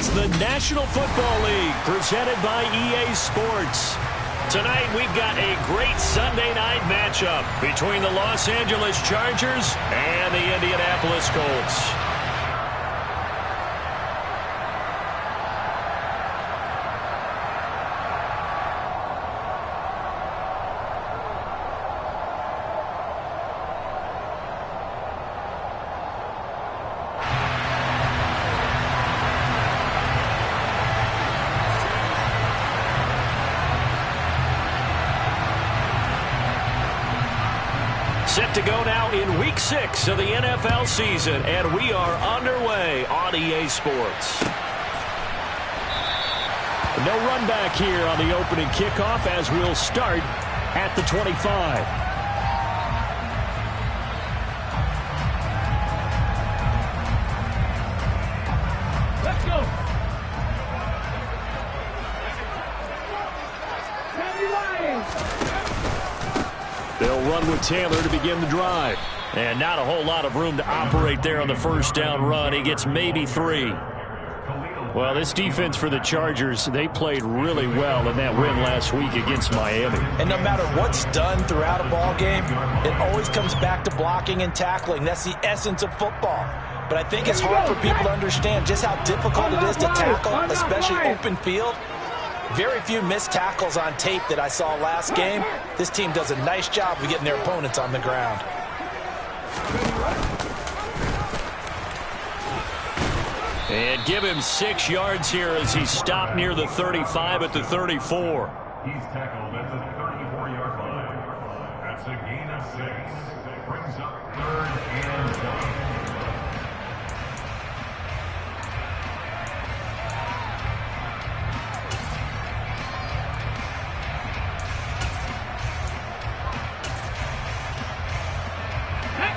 It's the National Football League presented by EA Sports. Tonight we've got a great Sunday night matchup between the Los Angeles Chargers and the Indianapolis Colts. Set to go now in Week 6 of the NFL season, and we are underway on EA Sports. No run back here on the opening kickoff as we'll start at the 25. Let's go. They'll run with Taylor to begin the drive. And not a whole lot of room to operate there on the first down run. He gets maybe 3. Well, this defense for the Chargers, they played really well in that win last week against Miami. And no matter what's done throughout a ball game, it always comes back to blocking and tackling. That's the essence of football. But I think it's hard for people to understand just how difficult it is to tackle, especially open field. Very few missed tackles on tape that I saw last game. This team does a nice job of getting their opponents on the ground. And give him 6 yards here as he's stopped near the 35 at the 34. He's tackled at the 34-yard line. That's a gain of 6. Brings up 3rd and 1.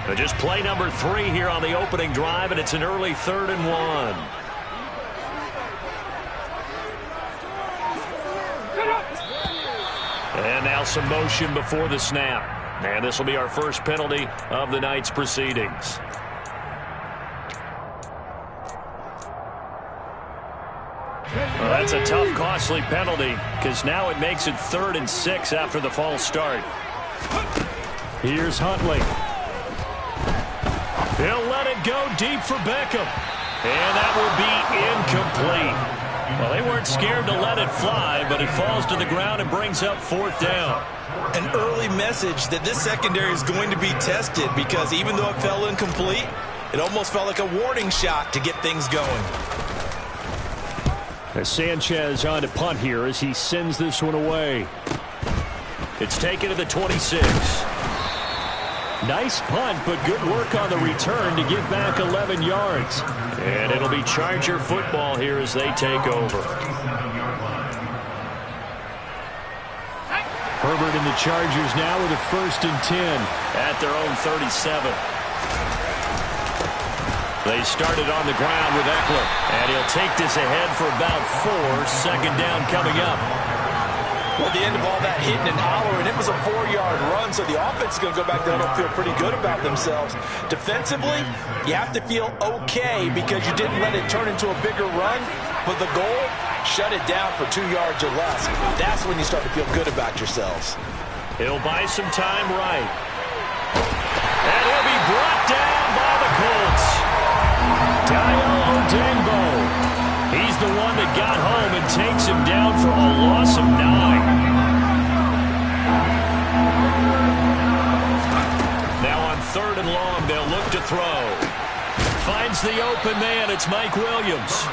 But just play number 3 here on the opening drive, and it's an early 3rd and 1. And now some motion before the snap. And this will be our first penalty of the night's proceedings. Well, that's a tough, costly penalty because now it makes it 3rd and 6 after the false start. Here's Huntley. He'll let it go deep for Beckham. And that will be incomplete. Well, they weren't scared to let it fly, but it falls to the ground and brings up 4th down. An early message that this secondary is going to be tested because even though it fell incomplete, it almost felt like a warning shot to get things going. As Sanchez on to punt here as he sends this one away. It's taken to the 26. Nice punt, but good work on the return to get back 11 yards. And it'll be Charger football here as they take over. Herbert and the Chargers now with a 1st and 10 at their own 37. They started on the ground with Eckler, and he'll take this ahead for about 4. 2nd down coming up. Well, the end of all that hitting and hollering, it was a 4-yard run, so the offense is going to go back there and feel pretty good about themselves. Defensively, you have to feel okay because you didn't let it turn into a bigger run, but the goal, shut it down for 2 yards or less. That's when you start to feel good about yourselves. He'll buy some time right. And he'll be brought down by the Colts. Dayo Odeyingbo. He's the one that got home and takes him down for a loss of 9. Now on 3rd and long, they'll look to throw. Finds the open man. It's Mike Williams.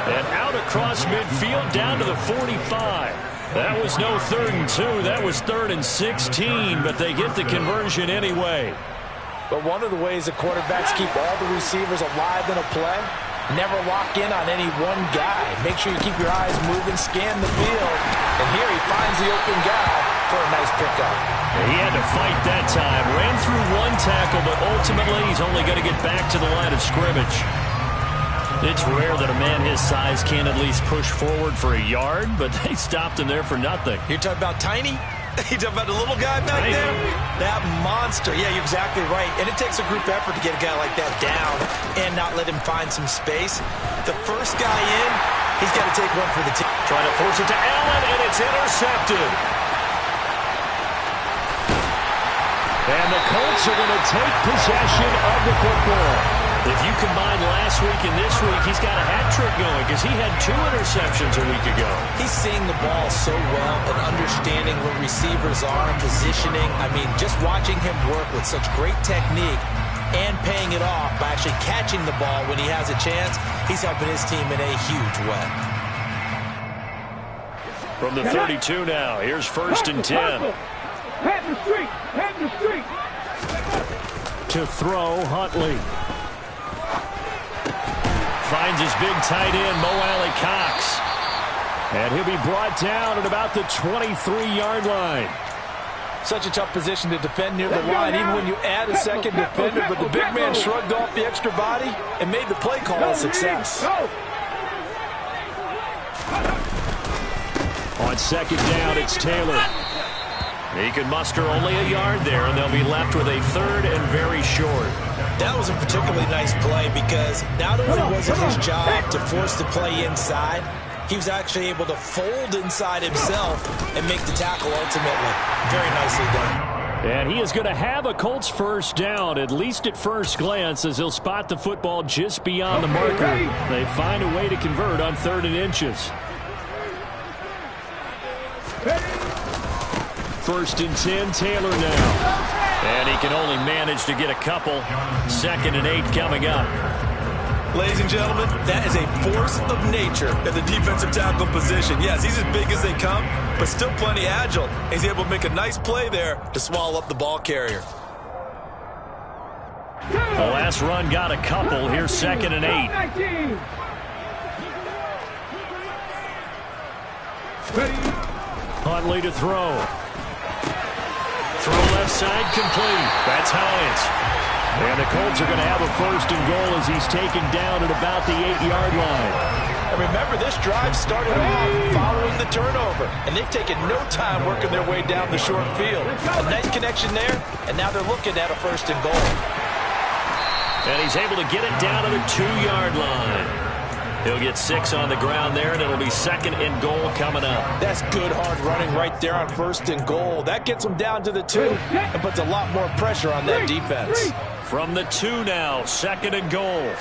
And out across midfield down to the 45. That was no 3rd and 2. That was 3rd and 16, but they get the conversion anyway. But one of the ways that quarterbacks keep all the receivers alive in a play, never lock in on any one guy. Make sure you keep your eyes moving, scan the field. And here he finds the open guy for a nice pickup. He had to fight that time. Ran through 1 tackle, but ultimately he's only going to get back to the line of scrimmage. It's rare that a man his size can't at least push forward for a yard, but they stopped him there for nothing. You're talking about tiny? You talking about the little guy back there? That monster. Yeah, you're exactly right. And it takes a group effort to get a guy like that down and not let him find some space. The first guy in, he's got to take one for the team. Trying to force it to Allen, and it's intercepted. And the Colts are going to take possession of the football. If you combine last week and this week, he's got a hat trick going because he had 2 interceptions a week ago. He's seeing the ball so well and understanding where receivers are, positioning. I mean, just watching him work with such great technique and paying it off by actually catching the ball when he has a chance, he's helping his team in a huge way. From the 32 now, here's 1st and 10. Head in the street! Head in the street! To throw, Huntley. Finds his big tight end, Mo Alley Cox. And he'll be brought down at about the 23-yard line. Such a tough position to defend near the line, even when you add a second defender, but the big man shrugged off the extra body and made the play call a success. On 2nd down, it's Taylor. He can muster only a yard there, and they'll be left with a 3rd and very short. That was a particularly nice play because not only was it his job to force the play inside, he was actually able to fold inside himself and make the tackle ultimately. Very nicely done. And he is going to have a Colts 1st down, at least at first glance, as he'll spot the football just beyond the marker. They find a way to convert on 3rd and inches. 1st and 10, Taylor now. And he can only manage to get a couple. 2nd and 8 coming up. Ladies and gentlemen, that is a force of nature at the defensive tackle position. Yes, he's as big as they come, but still plenty agile. He's able to make a nice play there to swallow up the ball carrier. The last run got a couple. Here's 2nd and 8. Huntley to throw. Throw left side complete. That's Hines. And the Colts are going to have a 1st and goal as he's taken down at about the 8-yard line. And remember, this drive started off following the turnover, and they've taken no time working their way down the short field. A nice connection there, and now they're looking at a 1st and goal. And he's able to get it down to the 2-yard line. He'll get 6 on the ground there, and it'll be 2nd and goal coming up. That's good hard running right there on 1st and goal. That gets them down to the 2 and puts a lot more pressure on that defense. From the 2 now, 2nd and goal.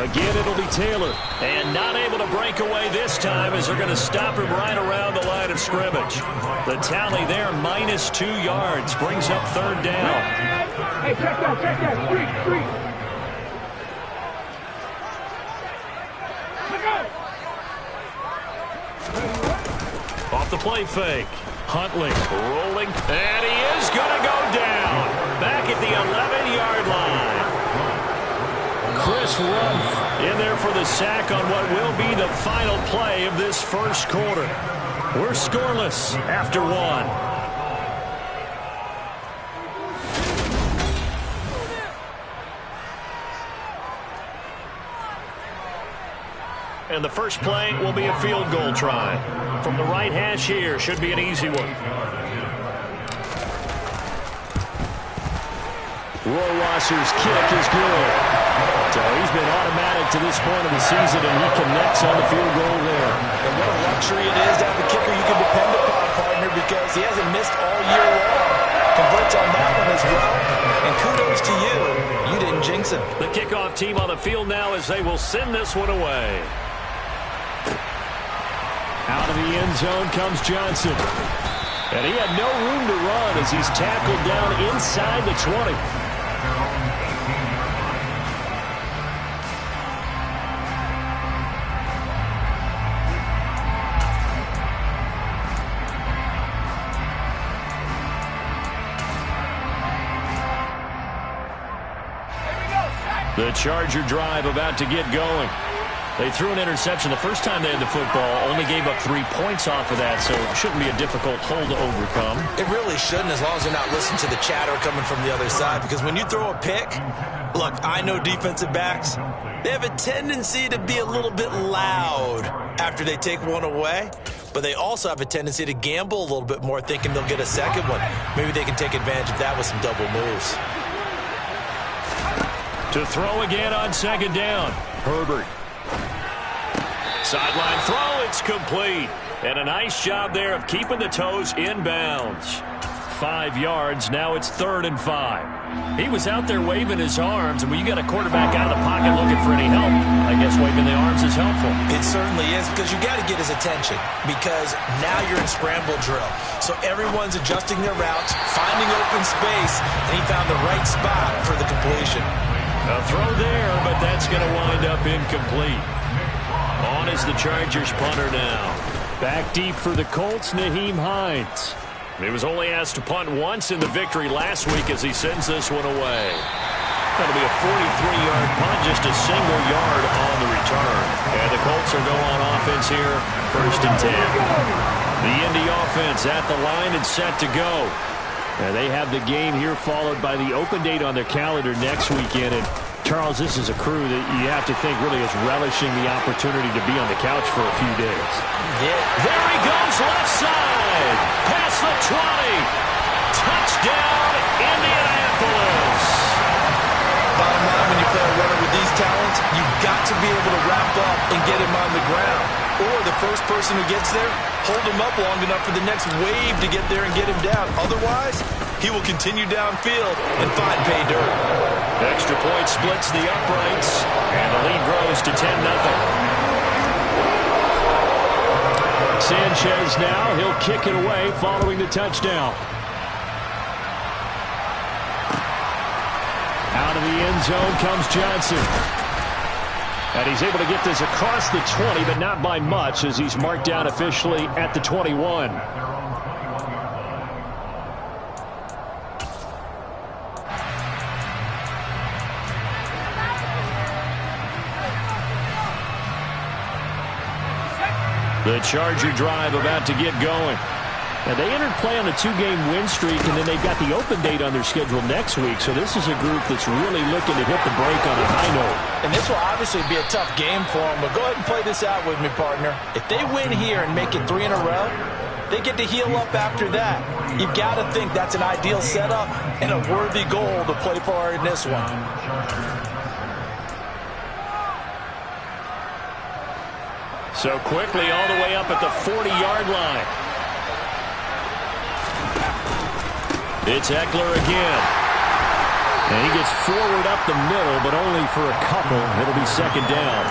Again, it'll be Taylor. And not able to break away this time as they're going to stop him right around the line of scrimmage. The tally there, minus 2 yards, brings up 3rd down. Hey, check that, street. Off the play fake. Huntley rolling, and he is going to go down. Back at the 11-yard line. Chris Rumph in there for the sack on what will be the final play of this 1st quarter. We're scoreless after 1. And the first play will be a field goal try. From the right hash here, should be an easy one. Rohrwasser's kick is good. So he's been automatic to this point of the season, and he connects on the field goal there. And what a luxury it is to have a kicker you can depend upon, partner, because he hasn't missed all year long. Converts on that one as well. And kudos to you. You didn't jinx him. The kickoff team on the field now as they will send this one away. Out of the end zone comes Johnson. And he had no room to run as he's tackled down inside the 20. The Charger drive about to get going. They threw an interception the first time they had the football, only gave up 3 points off of that, so it shouldn't be a difficult hole to overcome. It really shouldn't, as long as they're not listening to the chatter coming from the other side, because when you throw a pick, look, I know defensive backs, they have a tendency to be a little bit loud after they take one away, but but they also have a tendency to gamble a little bit more, thinking they'll get a second one. Maybe they can take advantage of that with some double moves. To throw again on second down. Herbert. Sideline throw, it's complete. And a nice job there of keeping the toes inbounds. 5 yards, now it's 3rd and 5. He was out there waving his arms, and when you got a quarterback out of the pocket looking for any help, I guess waving the arms is helpful. It certainly is, because you got to get his attention, because now you're in scramble drill. So everyone's adjusting their routes, finding open space, and he found the right spot for the completion. A throw there, but that's going to wind up incomplete. On is the Chargers punter now. Back deep for the Colts, Nyheim Hines. He was only asked to punt once in the victory last week as he sends this one away. That'll be a 43-yard punt, just a single yard on the return. And the Colts will go on offense here, 1st and 10. The Indy offense at the line and set to go. And they have the game here followed by the open date on their calendar next weekend. And Charles, this is a crew that you have to think really is relishing the opportunity to be on the couch for a few days. Yeah. There he goes, left side. Past the 20. Touchdown, Indianapolis. Bottom line, when you play a runner with these talents, you've got to be able to wrap up and get him on the ground. Or the first person who gets there, hold him up long enough for the next wave to get there and get him down. Otherwise, he will continue downfield and find pay dirt. Extra point splits the uprights, and the lead grows to 10-0. Sanchez now, he'll kick it away following the touchdown. Out of the end zone comes Johnson. And he's able to get this across the 20, but not by much, as he's marked down officially at the 21. The Charger drive about to get going. And they entered play on a 2-game win streak, and then they've got the open date on their schedule next week. So this is a group that's really looking to hit the break on a high note. And this will obviously be a tough game for them, but go ahead and play this out with me, partner. If they win here and make it 3 in a row, they get to heal up after that. You've got to think that's an ideal setup and a worthy goal to play for in this one. So quickly all the way up at the 40-yard line. It's Eckler again. And he gets forward up the middle, but only for a couple. It'll be 2nd down.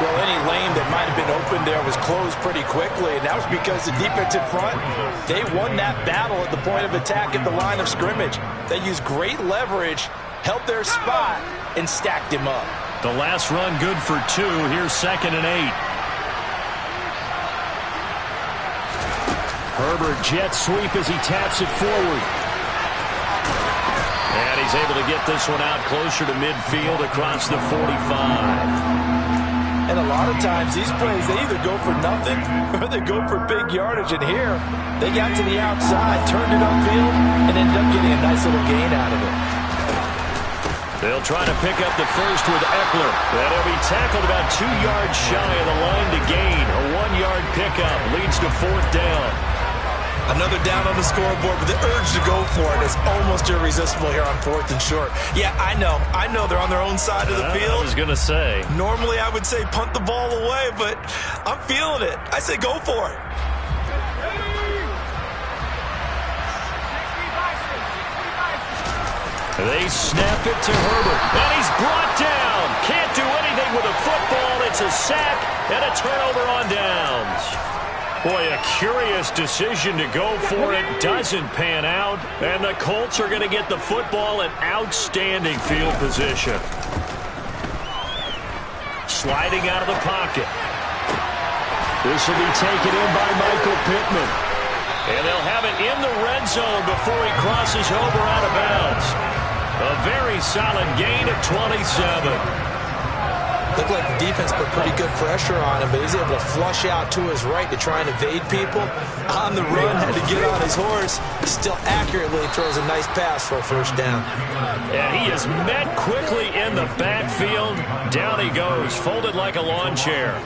Well, any lane that might have been open there was closed pretty quickly, and that was because the defensive front, they won that battle at the point of attack at the line of scrimmage. They used great leverage, held their spot, and stacked him up. The last run good for 2. Here's 2nd and 8. Herbert jet sweep as he taps it forward. And he's able to get this one out closer to midfield across the 45. And a lot of times these plays, they either go for nothing or they go for big yardage. And here, they got to the outside, turned it upfield, and ended up getting a nice little gain out of it. They'll try to pick up the first with Eckler. And he'll be tackled about 2 yards shy of the line to gain. A 1-yard pickup leads to 4th down. Another down on the scoreboard, but the urge to go for it is almost irresistible here on 4th and short. Yeah, I know they're on their own side of the field. I was going to say. Normally I would say punt the ball away, but I'm feeling it. I say go for it. They snap it to Herbert, and he's brought down. Can't do anything with a football. It's a sack and a turnover on downs. Boy, a curious decision to go for it. Doesn't pan out. And the Colts are going to get the football in outstanding field position. Sliding out of the pocket. This will be taken in by Michael Pittman. And they'll have it in the red zone before he crosses over out of bounds. A very solid gain of 27. Looked like the defense put pretty good pressure on him, but he's able to flush out to his right to try and evade people. On the run, had to get on his horse. Still accurately throws a nice pass for a 1st down. And he is met quickly in the backfield. Down he goes, folded like a lawn chair.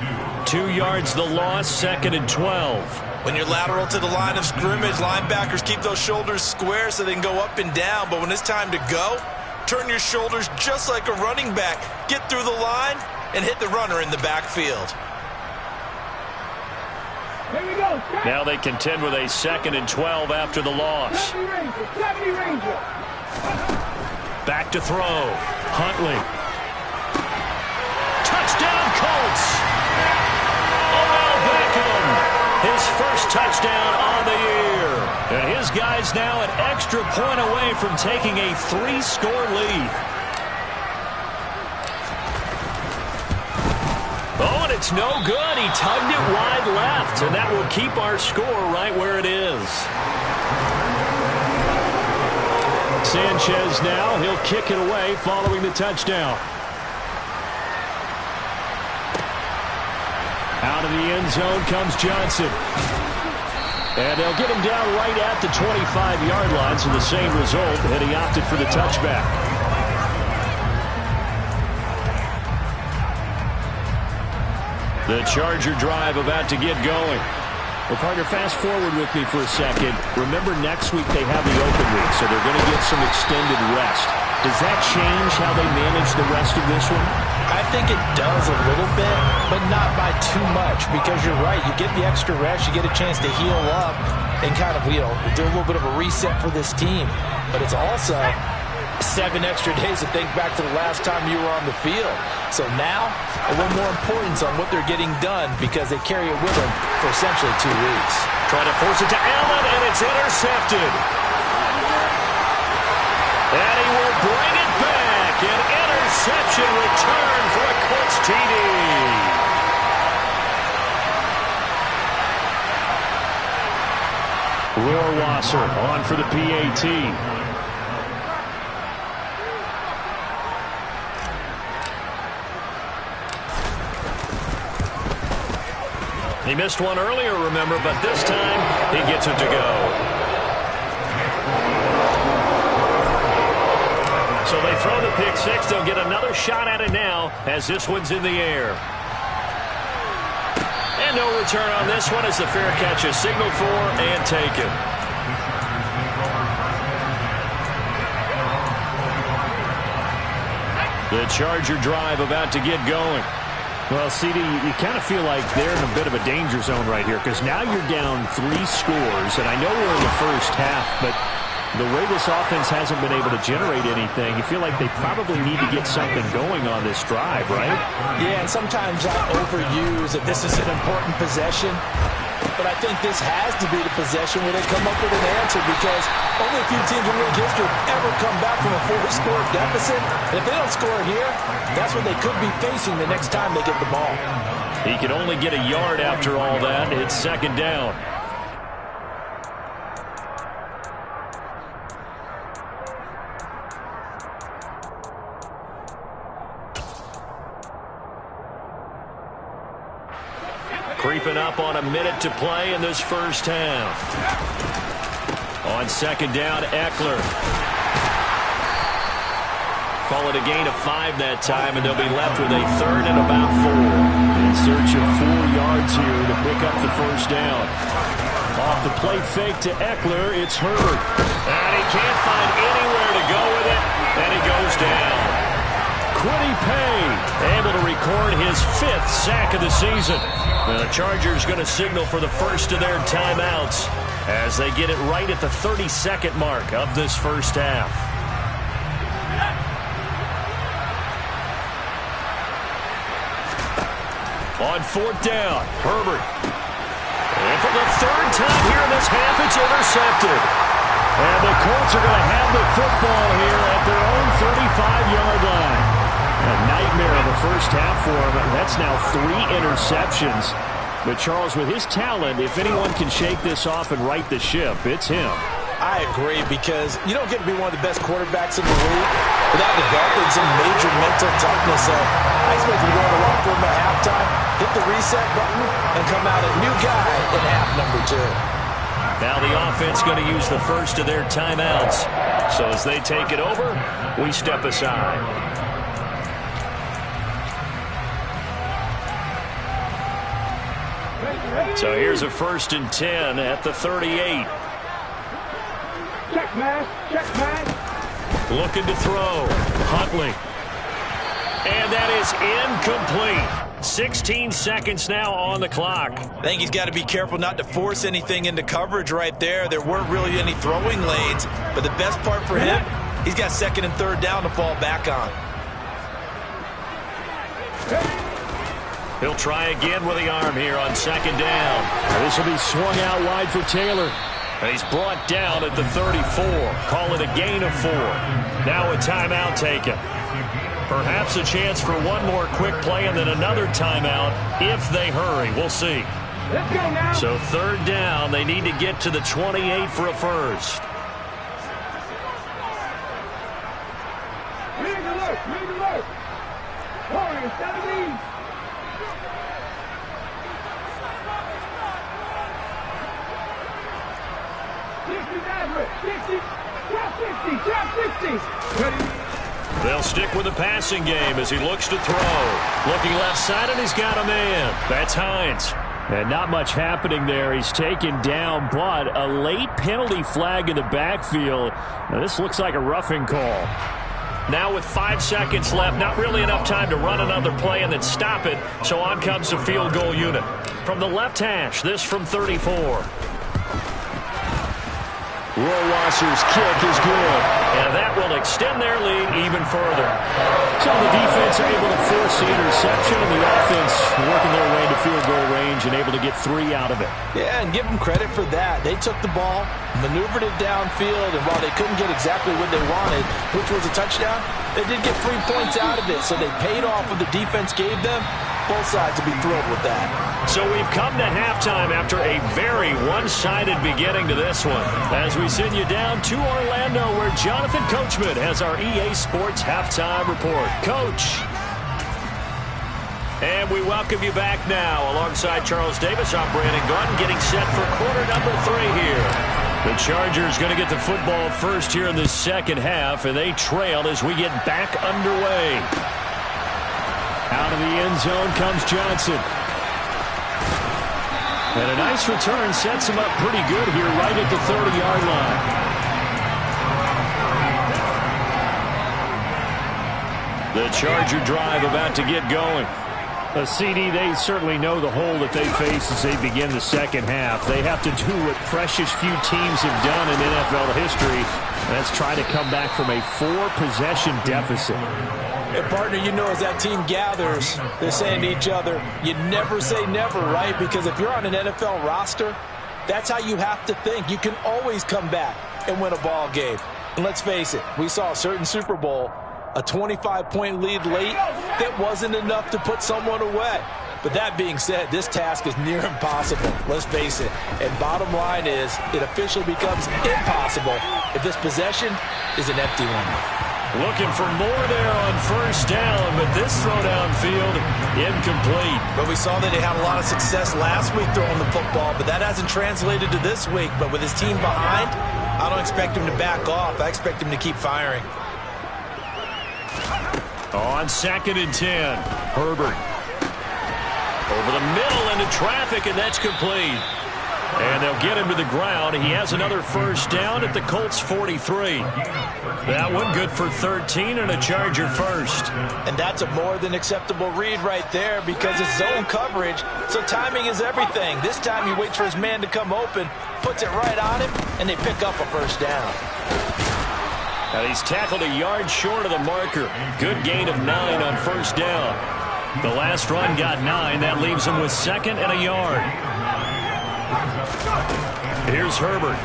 2 yards the loss, 2nd and 12. When you're lateral to the line of scrimmage, linebackers keep those shoulders square so they can go up and down. But when it's time to go, turn your shoulders just like a running back. Get through the line and hit the runner in the backfield. Here we go. Now they contend with a 2nd and 12 after the loss. 70 Ranger. Back to throw. Huntley. Touchdown Colts. Odell Beckham. His first touchdown on the year. And his guys now an extra point away from taking a 3-score lead. Oh, and it's no good. He tugged it wide left, and that will keep our score right where it is. Sanchez now, he'll kick it away following the touchdown. Out of the end zone comes Johnson. And they'll get him down right at the 25-yard line, so the same result, and he opted for the touchback. The Charger drive about to get going. Well, partner, fast forward with me for a second. Remember, next week they have the open week, so they're going to get some extended rest. Does that change how they manage the rest of this one? I think it does a little bit, but not by too much, because you're right. You get the extra rest, you get a chance to heal up and kind of, do a little bit of a reset for this team. But it's also 7 extra days to think back to the last time you were on the field. So now, a little more importance on what they're getting done because they carry it with them for essentially 2 weeks. Trying to force it to Allen, and it's intercepted. And he will bring it back. An interception return for a Colts TD. Rohrwasser on for the PAT. He missed one earlier, remember, but this time he gets it to go. So they throw the pick six. They'll get another shot at it now as this one's in the air. And no return on this one as the fair catch is signaled for and taken. The Charger drive about to get going. Well, CD, you kind of feel like they're in a bit of a danger zone right here because now you're down 3 scores, and I know we're in the first half, but the way this offense hasn't been able to generate anything, you feel like they probably need to get something going on this drive, right? Yeah, and sometimes I overuse that this is an important possession, but I think this has to be the possession where they come up with an answer because only a few teams in league history have ever come back from a 4-score deficit. And if they don't score here, that's what they could be facing the next time they get the ball. He can only get a yard after all that. It's second down. Creeping up on a minute to play in this first half. On second down, Eckler. Call it a gain of 5 that time, and they'll be left with a third and about 4. In search of 4 yards here to pick up the first down. Off the play fake to Eckler, it's Herbert. And he can't find anywhere to go with it, and he goes down. Quiddy Pay able to record his 5th sack of the season. The Chargers going to signal for the first of their timeouts as they get it right at the 30-second mark of this first half. On fourth down, Herbert. And for the 3rd time here in this half, it's intercepted. And the Colts are going to have the football here at their own 35-yard line. A nightmare of the first half for him. That's now 3 interceptions. But Charles, with his talent, if anyone can shake this off and right the ship, it's him. I agree, because you don't get to be one of the best quarterbacks in the league without developing some major mental toughness. So I expect him to go on the locker room at halftime, hit the reset button, and come out a new guy in half number 2. Now the offense going to use the first of their timeouts. So as they take it over, we step aside. So here's a 1st and 10 at the 38. Check, man. Check, man. Looking to throw. Huntley. And that is incomplete. 16 seconds now on the clock. I think he's got to be careful not to force anything into coverage right there. There weren't really any throwing lanes, but the best part for him, he's got 2nd and 3rd down to fall back on. He'll try again with the arm here on 2nd down. This will be swung out wide for Taylor. And he's brought down at the 34. Call it a gain of 4. Now a timeout taken. Perhaps a chance for one more quick play and then another timeout if they hurry. We'll see. Let's go now. So 3rd down, they need to get to the 28 for a first. Read alert. Read alert. Warriors, 17. They'll stick with the passing game as he looks to throw. Looking left side, and he's got a man. That's Hines. And not much happening there. He's taken down, but a late penalty flag in the backfield. Now, this looks like a roughing call. Now with 5 seconds left, not really enough time to run another play and then stop it. So on comes the field goal unit. From the left hash, this from 34. Rohrwasser's kick is good, and that will extend their lead even further. So the defense able to force the interception, and the offense working their way to field goal range and able to get 3 out of it. Yeah, and give them credit for that. They took the ball, maneuvered it downfield, and while they couldn't get exactly what they wanted, which was a touchdown, they did get 3 points out of it, so they paid off what the defense gave them. Both sides will be thrilled with that. So we've come to halftime after a very one-sided beginning to this one. As we send you down to Orlando, where Jonathan Coachman has our EA Sports Halftime Report. Coach. And we welcome you back now. Alongside Charles Davis, I'm Brandon Gordon, getting set for quarter number 3 here. The Chargers going to get the football first here in the second half, and they trail as we get back underway. Out of the end zone comes Johnson. And a nice return sets him up pretty good here right at the 30-yard line. The Charger drive about to get going. A CD, they certainly know the hole that they face as they begin the second half. They have to do what precious few teams have done in NFL history. And that's try to come back from a 4-possession deficit. And partner, you know, as that team gathers, they're saying to each other, you never say never, right? Because if you're on an NFL roster, that's how you have to think. You can always come back and win a ball game. And let's face it, we saw a certain Super Bowl, a 25-point lead late that wasn't enough to put someone away. But that being said, this task is near impossible. Let's face it. And bottom line is, it officially becomes impossible if this possession is an empty one. Looking for more there on first down, but this throw downfield, incomplete. But we saw that he had a lot of success last week throwing the football, but that hasn't translated to this week. But with his team behind, I don't expect him to back off. I expect him to keep firing. On 2nd and 10, Herbert. Over the middle into traffic, and that's complete. And they'll get him to the ground. He has another first down at the Colts 43. That one good for 13 and a Charger first. And that's a more than acceptable read right there because it's zone coverage, so timing is everything. This time he waits for his man to come open, puts it right on him, and they pick up a first down. And he's tackled a yard short of the marker. Good gain of 9 on first down. The last run got 9. That leaves him with 2nd and a yard. Here's Herbert.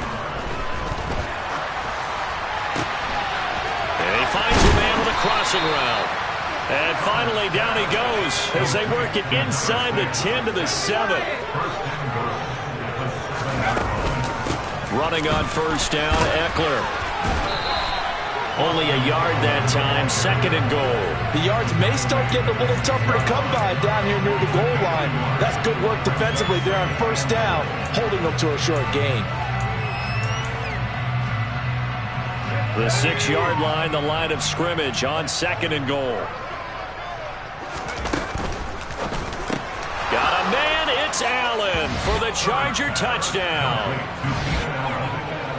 And he finds a man with a crossing route. And finally down he goes as they work it inside the 10 to the 7. Running on first down, Eckler. Only a yard that time, 2nd and goal. The yards may start getting a little tougher to come by down here near the goal line. That's good work defensively there on first down, holding them to a short gain. The 6-yard line, the line of scrimmage on 2nd and goal. Got a man, it's Allen. in for the Charger touchdown.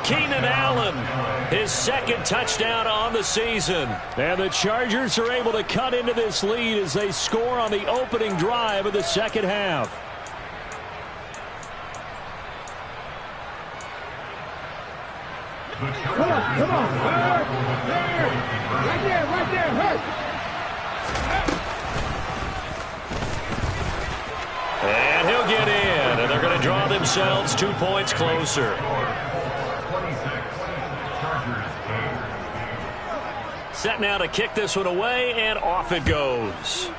Keenan Allen, his second touchdown on the season. And the Chargers are able to cut into this lead as they score on the opening drive of the second half. Come on. Hurt. Right there, hurt. And he'll get in, and they're going to draw themselves 2 points closer. Set now to kick this one away, and off it goes.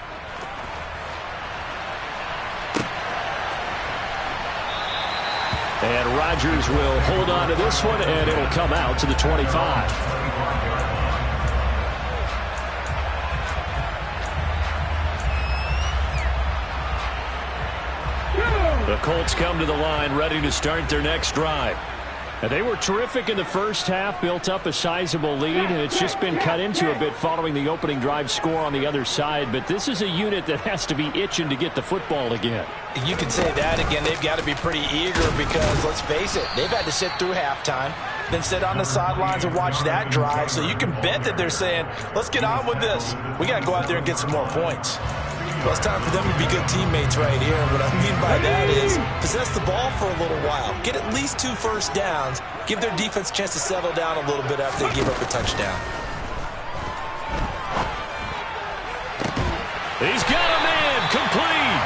And Rodgers will hold on to this one, and it'll come out to the 25. The Colts come to the line ready to start their next drive. And they were terrific in the first half, built up a sizable lead, and it's just been cut into a bit following the opening drive score on the other side. But this is a unit that has to be itching to get the football again. You can say that again. They've got to be pretty eager because, let's face it, they've had to sit through halftime, then sit on the sidelines and watch that drive. So you can bet that they're saying, let's get on with this. We got to go out there and get some more points. Well, it's time for them to be good teammates right here. What I mean by that is possess the ball for a little while. Get at least 2 first downs. Give their defense a chance to settle down a little bit after they give up a touchdown. He's got a man complete.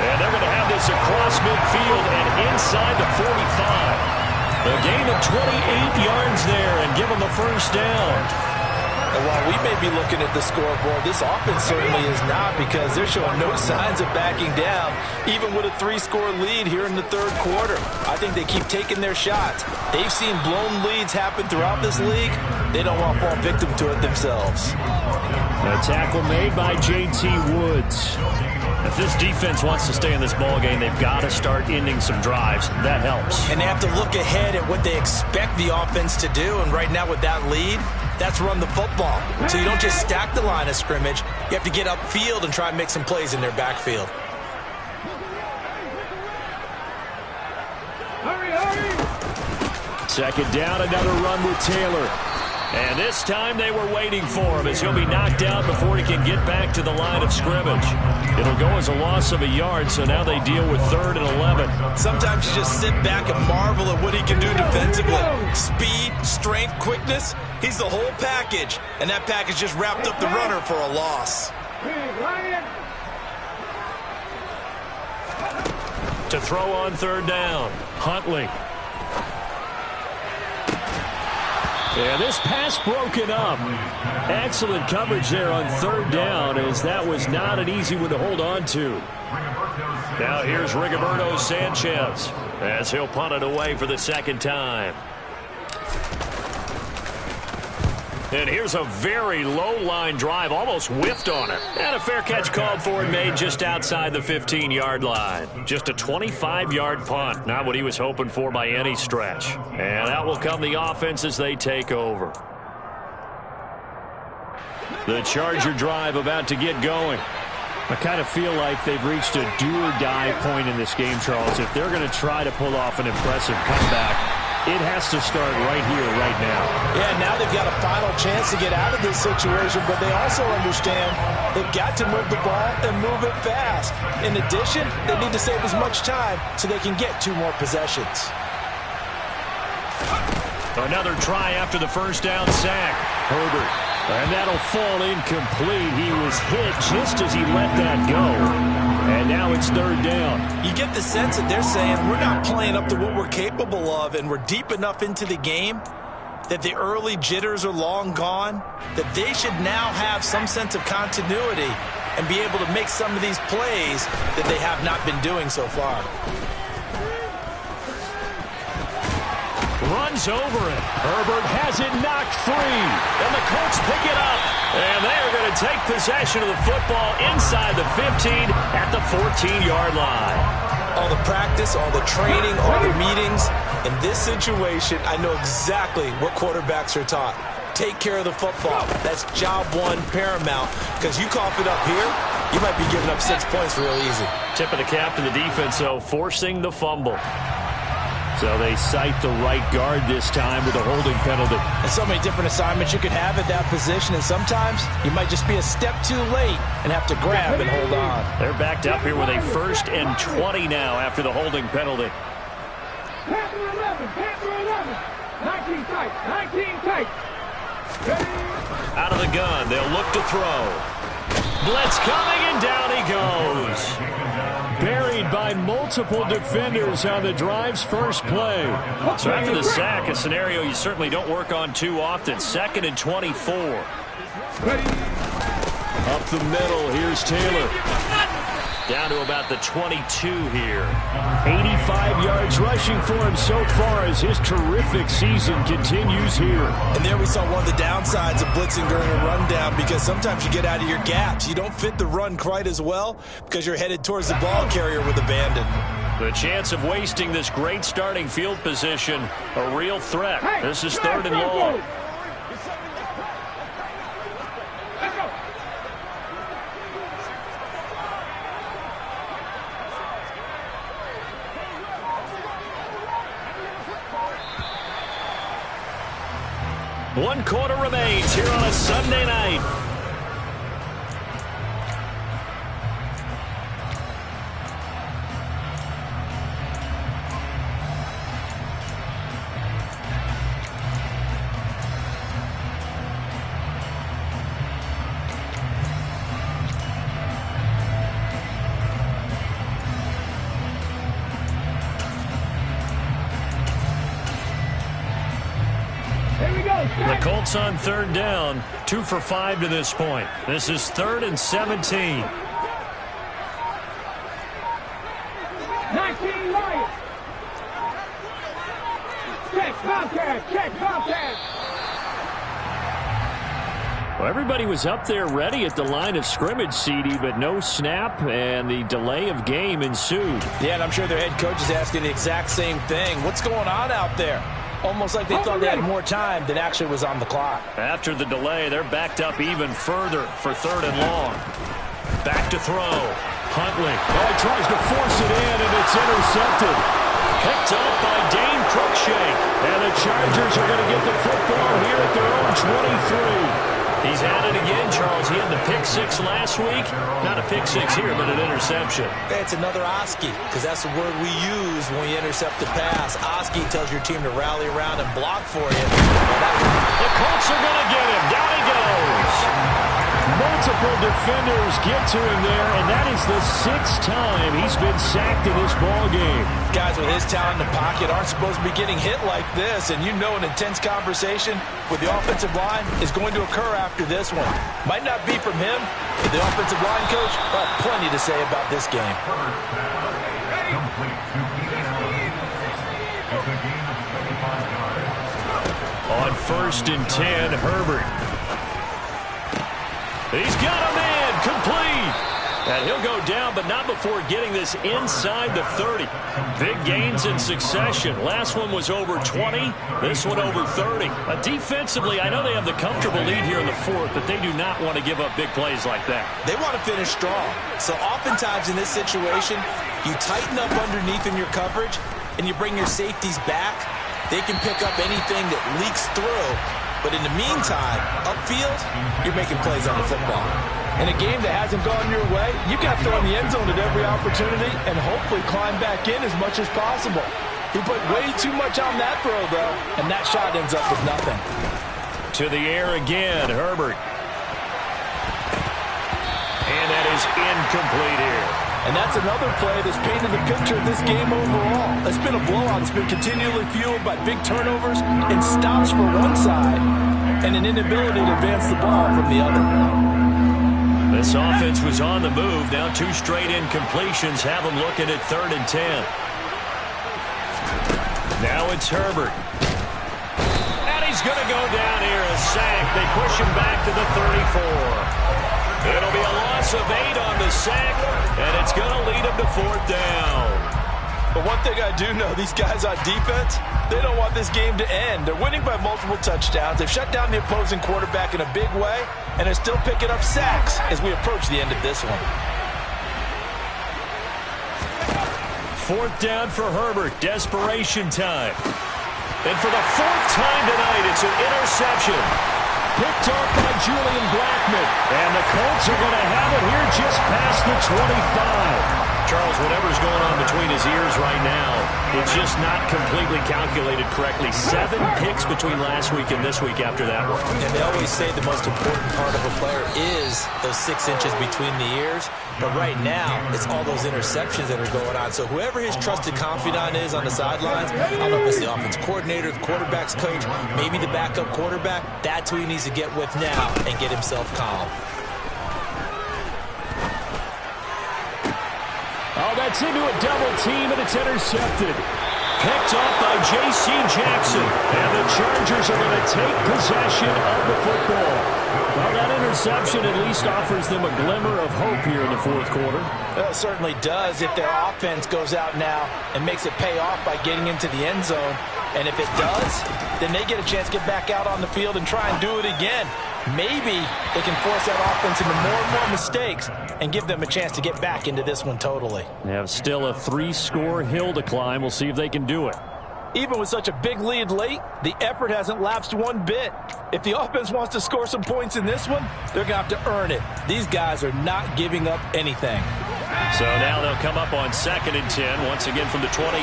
And they're going to have this across midfield and inside the 45. A gain of 28 yards there and give them the first down. And while we may be looking at the scoreboard, this offense certainly is not, because they're showing no signs of backing down, even with a 3-score lead here in the third quarter. I think they keep taking their shots. They've seen blown leads happen throughout this league. They don't want to fall victim to it themselves. A tackle made by J.T. Woods. If this defense wants to stay in this ballgame, they've got to start ending some drives. That helps. And they have to look ahead at what they expect the offense to do. And right now with that lead, that's run the football. So you don't just stack the line of scrimmage. You have to get upfield and try and make some plays in their backfield. Hurry. Second down, another run with Taylor. And this time they were waiting for him as he'll be knocked out before he can get back to the line of scrimmage. It'll go as a loss of a yard, so now they deal with 3rd and 11. Sometimes you just sit back and marvel at what he can do defensively. Speed, strength, quickness, he's the whole package. And that package just wrapped up the runner for a loss. To throw on 3rd down, Huntley. And this pass broken up. Excellent coverage there on 3rd down, as that was not an easy one to hold on to. Now here's Rigoberto Sanchez as he'll punt it away for the second time. And here's a very low-line drive, almost whiffed on it. And a fair catch called for and made just outside the 15-yard line. Just a 25-yard punt, not what he was hoping for by any stretch. And out will come the offense as they take over. The Charger drive about to get going. I kind of feel like they've reached a do-or-die point in this game, Charles. If they're going to try to pull off an impressive comeback, it has to start right here, right now. Yeah, now they've got a final chance to get out of this situation, but they also understand they've got to move the ball and move it fast. In addition, they need to save as much time so they can get 2 more possessions. Another try after the first down sack. Herbert. And that'll fall incomplete. He was hit just as he let that go. And now it's 3rd down. You get the sense that they're saying we're not playing up to what we're capable of, and we're deep enough into the game that the early jitters are long gone, that they should now have some sense of continuity and be able to make some of these plays that they have not been doing so far. Runs over it. Herbert has it knocked free. And the Colts pick it up. And they are going to take possession of the football inside the 15 at the 14-yard line. All the practice, all the training, all the meetings. In this situation, I know exactly what quarterbacks are taught. take care of the football. That's job one paramount, because you cough it up here, you might be giving up 6 points real easy. Tip of the cap to the defense, though, forcing the fumble. So they cite the right guard this time with a holding penalty. And so many different assignments you could have at that position, and sometimes you might just be a step too late and have to grab and hold on. They're backed up here with a 1st and 20 now after the holding penalty. Panther 11, Panther 11. 19 tight, 19 tight. Out of the gun, they'll look to throw. Blitz coming, and down he goes. Buried by multiple defenders on the drive's first play. So after the sack, a scenario you certainly don't work on too often. 2nd and 24. Up the middle, here's Taylor. Down to about the 22 here. 85 yards rushing for him so far as his terrific season continues here. And there we saw one of the downsides of blitzing during a rundown, because sometimes you get out of your gaps. You don't fit the run quite as well because you're headed towards the ball carrier with abandon. The chance of wasting this great starting field position, a real threat. This is 3rd and long. One quarter remains here on a Sunday night. The Colts on 3rd down, 2 for 5 to this point. This is 3rd and 17. 19 Lions. Check Bobcat, check Bobcat. Well, everybody was up there ready at the line of scrimmage, CD, but no snap, and the delay of game ensued. Yeah, and I'm sure their head coach is asking the exact same thing. What's going on out there? Almost like they thought they had more time than actually was on the clock. After the delay, they're backed up even further for 3rd and long. Back to throw. Huntley. Oh, he tries to force it in, and it's intercepted. Picked up by Dane Cruikshank. And the Chargers are going to get the football here at their own 23. He's had it again, Charles. He had the pick 6 last week. Not a pick 6 here, but an interception. It's another Oski, because that's the word we use when we intercept the pass. Oski tells your team to rally around and block for you. The Colts are going to get him. Down he goes. Multiple defenders get to him there, and that is the 6th time he's been sacked in this ball game. Guys with his talent in the pocket aren't supposed to be getting hit like this, and you know an intense conversation with the offensive line is going to occur after this one. Might not be from him, but the offensive line coach will have plenty to say about this game. On 1st and 10, Herbert. He's got a man, complete. And he'll go down, but not before getting this inside the 30. Big gains in succession. Last one was over 20. This one over 30. Defensively, I know they have the comfortable lead here in the 4th, but they do not want to give up big plays like that. They want to finish strong. So oftentimes in this situation, you tighten up underneath in your coverage, and you bring your safeties back. They can pick up anything that leaks through. But in the meantime, upfield, you're making plays on the football. In a game that hasn't gone your way, you've got to throw in the end zone at every opportunity and hopefully climb back in as much as possible. He put way too much on that throw, though, and that shot ends up with nothing. To the air again, Herbert. And that is incomplete here. And that's another play that's painted the picture of this game overall. It's been a blowout. It's been continually fueled by big turnovers and stops for one side and an inability to advance the ball from the other. This offense was on the move. Now 2 straight incompletions have them looking at 3rd and 10. Now it's Herbert. And he's going to go down here, a sack. They push him back to the 34. It'll be a loss of 8 on the sack, and it's going to lead him to 4th down. But one thing I do know, these guys on defense, they don't want this game to end. They're winning by multiple touchdowns. They've shut down the opposing quarterback in a big way, and they're still picking up sacks as we approach the end of this one. Fourth down for Herbert. Desperation time. And for the fourth time tonight, it's an interception. Picked off by Julian Blackmon. And the Colts are going to have it here just past the 25. Charles, whatever's going on between his ears right now, it's just not completely calculated correctly. 7 picks between last week and this week after that one. And they always say the most important part of a player is those 6 inches between the ears. But right now, it's all those interceptions that are going on. So whoever his trusted confidant is on the sidelines, I don't know if it's the offense coordinator, the quarterback's coach, maybe the backup quarterback, that's who he needs to get with now and get himself calm. Oh, that's into a double team, and it's intercepted. Picked off by J.C. Jackson. And the Chargers are going to take possession of the football. Well, that interception at least offers them a glimmer of hope here in the fourth quarter. Well, it certainly does if their offense goes out now and makes it pay off by getting into the end zone. And if it does, then they get a chance to get back out on the field and try and do it again. Maybe they can force that offense into more and more mistakes and give them a chance to get back into this one totally. They have still a 3-score hill to climb. We'll see if they can do it. Even with such a big lead late, the effort hasn't lapsed one bit. If the offense wants to score some points in this one, they're going to have to earn it. These guys are not giving up anything. So now they'll come up on 2nd and 10, once again from the 28.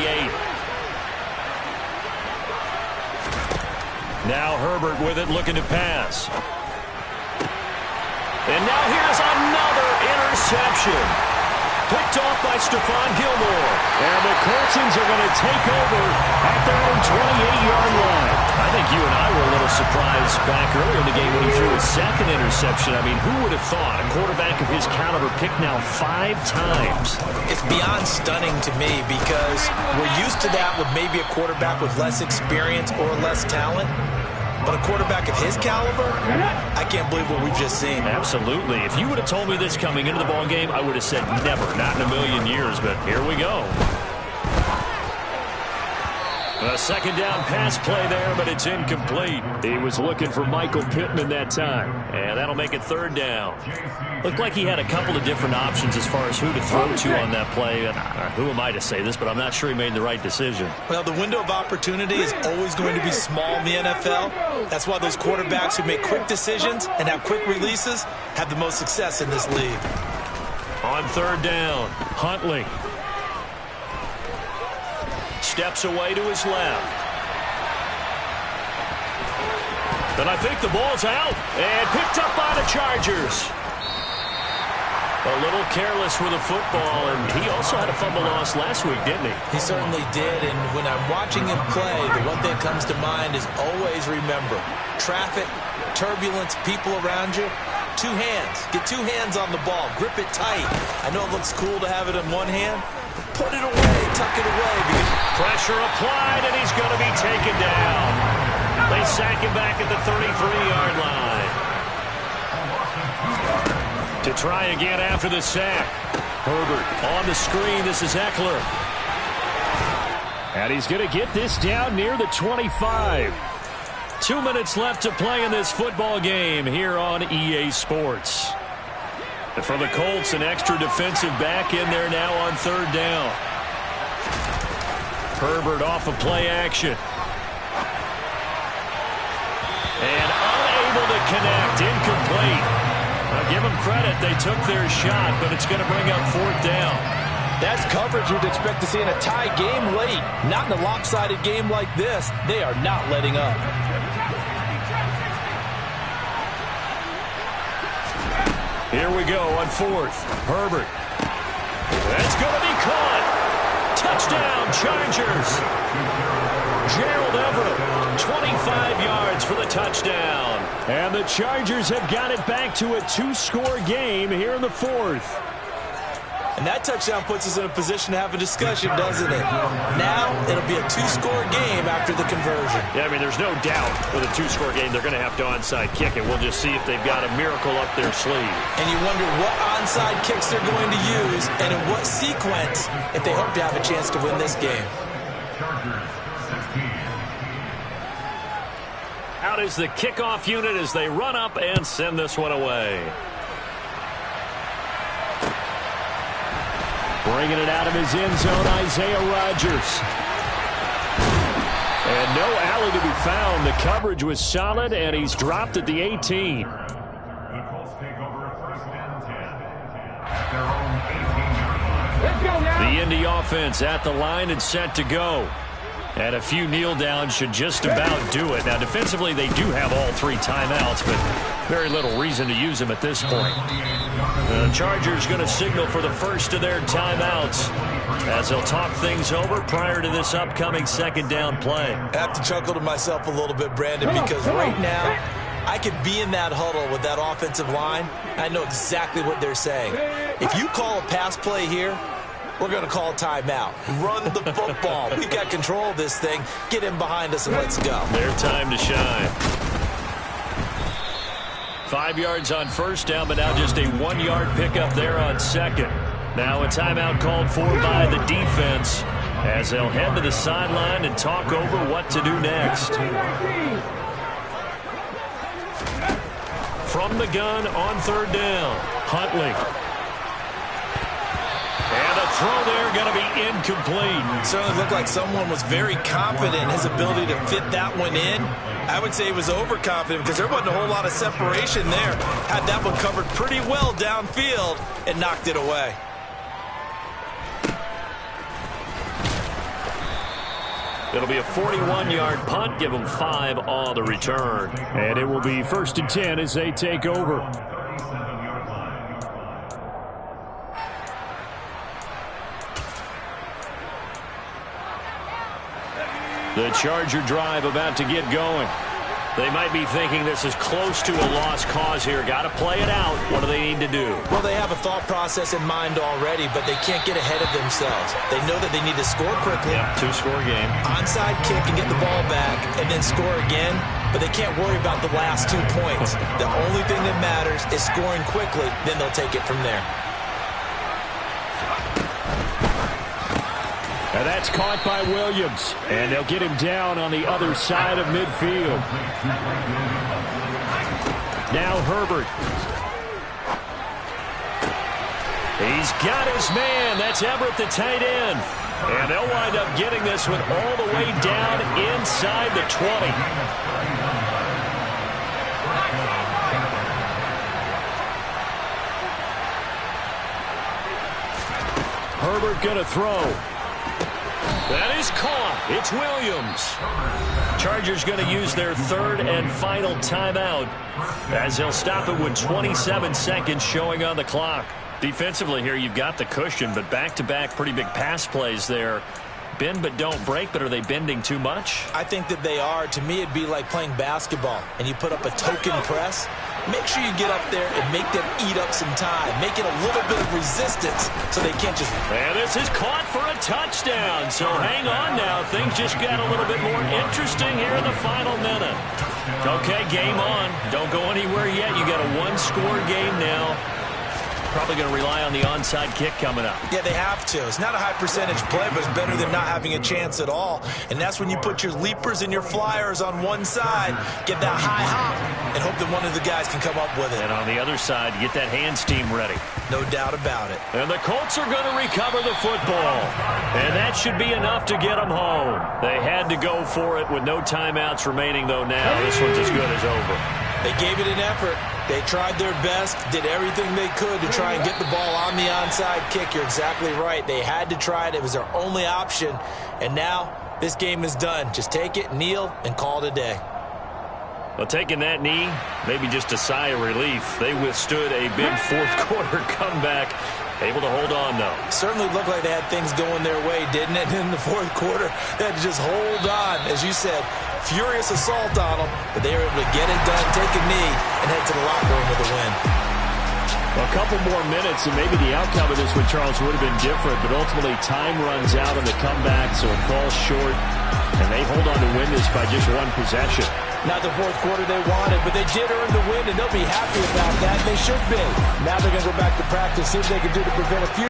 Now Herbert with it, looking to pass. And now here's another interception. Picked off by Stephon Gilmore. And the Coltsons are going to take over at their own 28-yard line. I think you and I were a little surprised back earlier in the game when he threw his 2nd interception. I mean, who would have thought a quarterback of his caliber picked now 5 times? It's beyond stunning to me because we're used to that with maybe a quarterback with less experience or less talent. But a quarterback of his caliber, I can't believe what we've just seen. Absolutely. If you would have told me this coming into the ball game, I would have said never, not in a million years. But here we go. A 2nd down pass play there, but it's incomplete. He was looking for Michael Pittman that time. And that'll make it 3rd down. Looked like he had a couple of different options as far as who to throw to on that play. And who am I to say this, but I'm not sure he made the right decision. Well, the window of opportunity is always going to be small in the NFL. That's why those quarterbacks who make quick decisions and have quick releases have the most success in this league. On 3rd down, Huntley. Steps away to his left. And I think the ball's out. And picked up by the Chargers. A little careless with the football, and he also had a fumble loss last week, didn't he? He certainly did, and when I'm watching him play, the one thing that comes to mind is always remember, traffic, turbulence, people around you, 2 hands. Get 2 hands on the ball. Grip it tight. I know it looks cool to have it in one hand, but put it away, tuck it away. Pressure applied, and he's going to be taken down. They sack him back at the 33-yard line. To try again after the sack. Herbert on the screen. This is Eckler. And he's going to get this down near the 25. 2 minutes left to play in this football game here on EA Sports. And for the Colts, an extra defensive back in there now on 3rd down. Herbert off of play action. And unable to connect. Incomplete. I'll give them credit. They took their shot, but it's going to bring up 4th down. That's coverage you'd expect to see in a tie game late. Not in a lopsided game like this. They are not letting up. Here we go on 4th. Herbert. That's going to be caught. Touchdown, Chargers. Gerald Everett, 25 yards for the touchdown. And the Chargers have got it back to a 2-score game here in the 4th. And that touchdown puts us in a position to have a discussion, doesn't it? Now, it'll be a two-score game after the conversion. Yeah, I mean, there's no doubt with a two-score game they're going to have to onside kick it. We'll just see if they've got a miracle up their sleeve. And you wonder what onside kicks they're going to use and in what sequence if they hope to have a chance to win this game. Out is the kickoff unit as they run up and send this one away. Bringing it out of his end zone, Isaiah Rodgers. And no alley to be found. The coverage was solid, and he's dropped at the 18. The Colts take over 1st and 10 at their own 18-yard line. Let's go now. The Indy offense at the line and set to go. And a few kneel downs should just about do it. Now, defensively, they do have all 3 timeouts, but very little reason to use them at this point. The Chargers going to signal for the first of their timeouts as they'll talk things over prior to this upcoming second down play. I have to chuckle to myself a little bit, Brandon, because right now I could be in that huddle with that offensive line. I know exactly what they're saying. If you call a pass play here, we're going to call a timeout. Run the football. We've got control of this thing. Get in behind us and let's go. Their time to shine. 5 yards on first down, but now just a 1-yard pickup there on second. Now a timeout called for by the defense as they'll head to the sideline and talk over what to do next. From the gun on 3rd down, Huntley. And a throw there going to be incomplete. Certainly looked like someone was very confident in his ability to fit that one in. I would say he was overconfident because there wasn't a whole lot of separation there. Had that one covered pretty well downfield and knocked it away. It'll be a 41-yard punt. Give them 5 on the return. And it will be 1st and 10 as they take over. The Charger drive about to get going. They might be thinking this is close to a lost cause here. Got to play it out. What do they need to do? Well, they have a thought process in mind already, but they can't get ahead of themselves. They know that they need to score quickly. Yep, 2-score game. Onside kick and get the ball back and then score again, but they can't worry about the last 2 points. The only thing that matters is scoring quickly, then they'll take it from there. And that's caught by Williams. And they'll get him down on the other side of midfield. Now Herbert. He's got his man. That's Everett, the tight end. And they'll wind up getting this one all the way down inside the 20. Herbert going to throw. That is caught. It's Williams. Chargers going to use their 3rd and final timeout as they'll stop it with 27 seconds showing on the clock. Defensively here, you've got the cushion, but back-to-back pretty big pass plays there. Bend but don't break, but are they bending too much? I think that they are. To me, it'd be like playing basketball, and you put up a token press. Make sure you get up there and make them eat up some time. Make it a little bit of resistance so they can't just... And this is caught for a touchdown. So hang on now. Things just got a little bit more interesting here in the final minute. Okay, game on. Don't go anywhere yet. You got a 1-score game now. Probably going to rely on the onside kick coming up. Yeah, they have to. It's not a high percentage play, but it's better than not having a chance at all. And that's when you put your leapers and your flyers on one side, get that high hop, and hope that one of the guys can come up with it. And on the other side, get that hands team ready. No doubt about it. And the Colts are going to recover the football. And that should be enough to get them home. They had to go for it with no timeouts remaining, though, now. This one's as good as over. They gave it an effort. They tried their best, did everything they could to try and get the ball on the onside kick. You're exactly right. They had to try it. It was their only option. And now this game is done. Just take it, kneel, and call it a day. Well, taking that knee, maybe just a sigh of relief. They withstood a big fourth-quarter comeback. Able to hold on, though. Certainly looked like they had things going their way, didn't it? In the fourth quarter, they had to just hold on. As you said, furious assault on them, but they were able to get it done, take a knee, and head to the locker room with a win. Well, A couple more minutes, and maybe the outcome of this with Charles would have been different, but ultimately time runs out on the comeback, so it falls short, and they hold on to win this by just one possession. Not the fourth quarter they wanted, but they did earn the win, and they'll be happy about that. They should be. Now they're going to go back to practice, see if they can do to prevent a few.